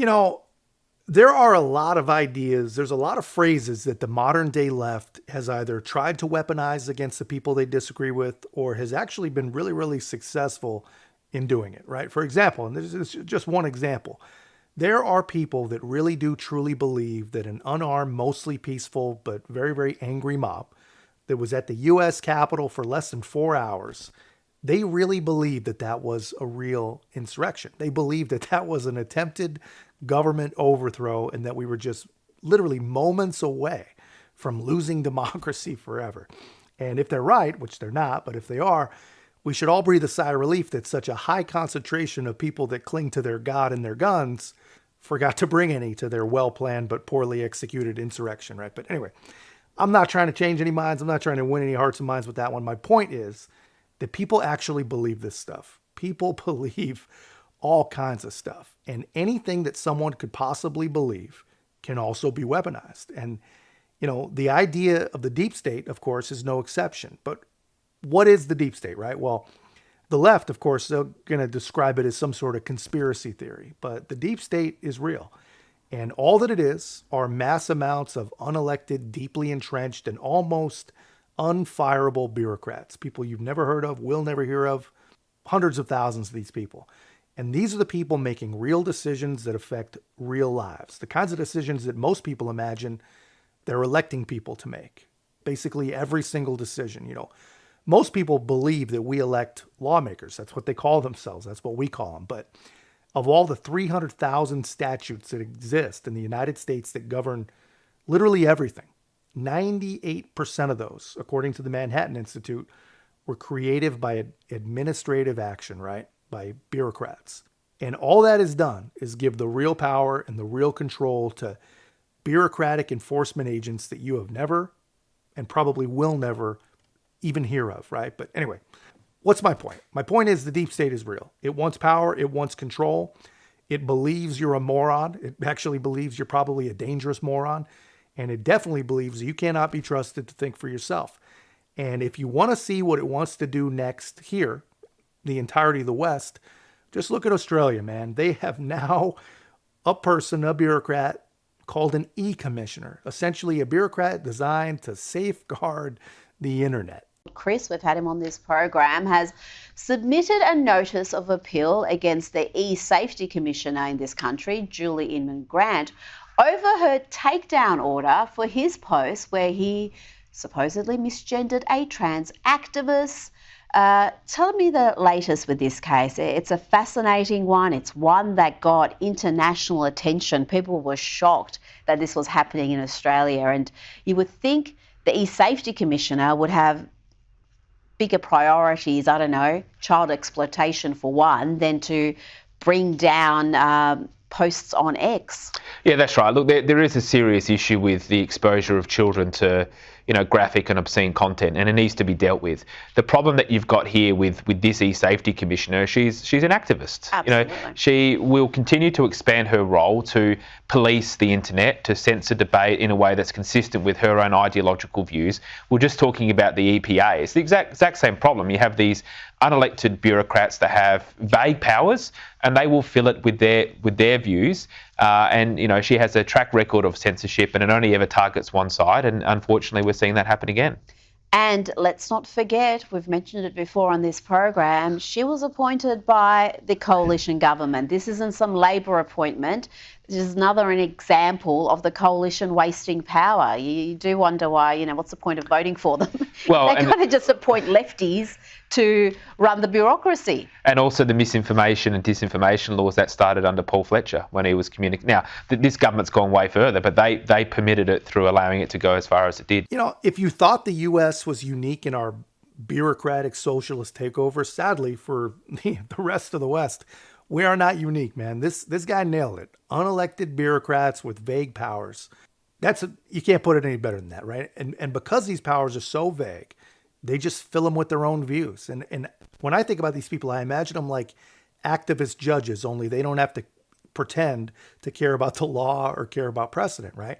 You know, there are a lot of ideas, there's a lot of phrases that the modern day left has either tried to weaponize against the people they disagree with or has actually been really, really successful in doing it, right? For example, and this is just one example, there are people that really do truly believe that an unarmed, mostly peaceful, but very, very angry mob that was at the US Capitol for less than 4 hours, they really believed that that was a real insurrection. They believed that that was an attempted government overthrow and that we were just literally moments away from losing democracy forever. And if they're right, which they're not, but if they are, we should all breathe a sigh of relief that such a high concentration of people that cling to their God and their guns forgot to bring any to their well planned but poorly executed insurrection, right? But anyway, I'm not trying to change any minds. I'm not trying to win any hearts and minds with that one. My point is that people actually believe this stuff. People believe all kinds of stuff. And anything that someone could possibly believe can also be weaponized. And, the idea of the deep state, of course, is no exception. But what is the deep state, right? Well, the left, of course, they're going to describe it as some sort of conspiracy theory. But the deep state is real. And all that it is are mass amounts of unelected, deeply entrenched, and almost unfireable bureaucrats, people you've never heard of, will never hear of, hundreds of thousands of these people. And these are the people making real decisions that affect real lives, the kinds of decisions that most people imagine they're electing people to make. Basically, every single decision. Most people believe that we elect lawmakers. That's what they call themselves. That's what we call them. But of all the 300,000 statutes that exist in the United States that govern literally everything, 98% of those, according to the Manhattan Institute, were created by administrative action, right? By bureaucrats. And all that is done is give the real power and the real control to bureaucratic enforcement agents that you have never and probably will never even hear of, right? But anyway, what's my point? My point is the deep state is real. It wants power. It wants control. It believes you're a moron. It actually believes you're probably a dangerous moron. And it definitely believes you cannot be trusted to think for yourself. And if you want to see what it wants to do next here, the entirety of the West, just look at Australia, man. They have now a person, a bureaucrat, called an e-commissioner, essentially a bureaucrat designed to safeguard the internet. Chris, we've had him on this program, has submitted a notice of appeal against the e-safety commissioner in this country, Julie Inman Grant, over her takedown order for his post where he supposedly misgendered a trans activist. Tell me the latest with this case. It's a fascinating one. It's one that got international attention. People were shocked that this was happening in Australia. And you would think the e-safety commissioner would have bigger priorities, I don't know, child exploitation for one, than to bring down posts on X. Yeah, that's right. Look, there is a serious issue with the exposure of children to, graphic and obscene content, and it needs to be dealt with. The problem that you've got here with this e-safety commissioner, she's an activist. Absolutely. She will continue to expand her role to police the internet, to censor debate in a way that's consistent with her own ideological views. We're just talking about the EPA. It's the exact same problem. You have these unelected bureaucrats that have vague powers, and they will fill it with their views. And she has a track record of censorship, and it only ever targets one side. And unfortunately, we're seeing that happen again. And let's not forget, we've mentioned it before on this program, she was appointed by the coalition government. This isn't some Labor appointment. This is an example of the coalition wasting power. You do wonder why, what's the point of voting for them? Well, they kind of just appoint lefties to run the bureaucracy. And also the misinformation and disinformation laws that started under Paul Fletcher when he was communicating. Now, this government's gone way further, but they permitted it through allowing it to go as far as it did. If you thought the U.S. was unique in our bureaucratic socialist takeover, sadly for the rest of the West, we are not unique, man. This guy nailed it. Unelected bureaucrats with vague powers. You can't put it any better than that, right? And because these powers are so vague, they just fill them with their own views. And when I think about these people, I imagine them like activist judges, only they don't have to pretend to care about the law or care about precedent, right?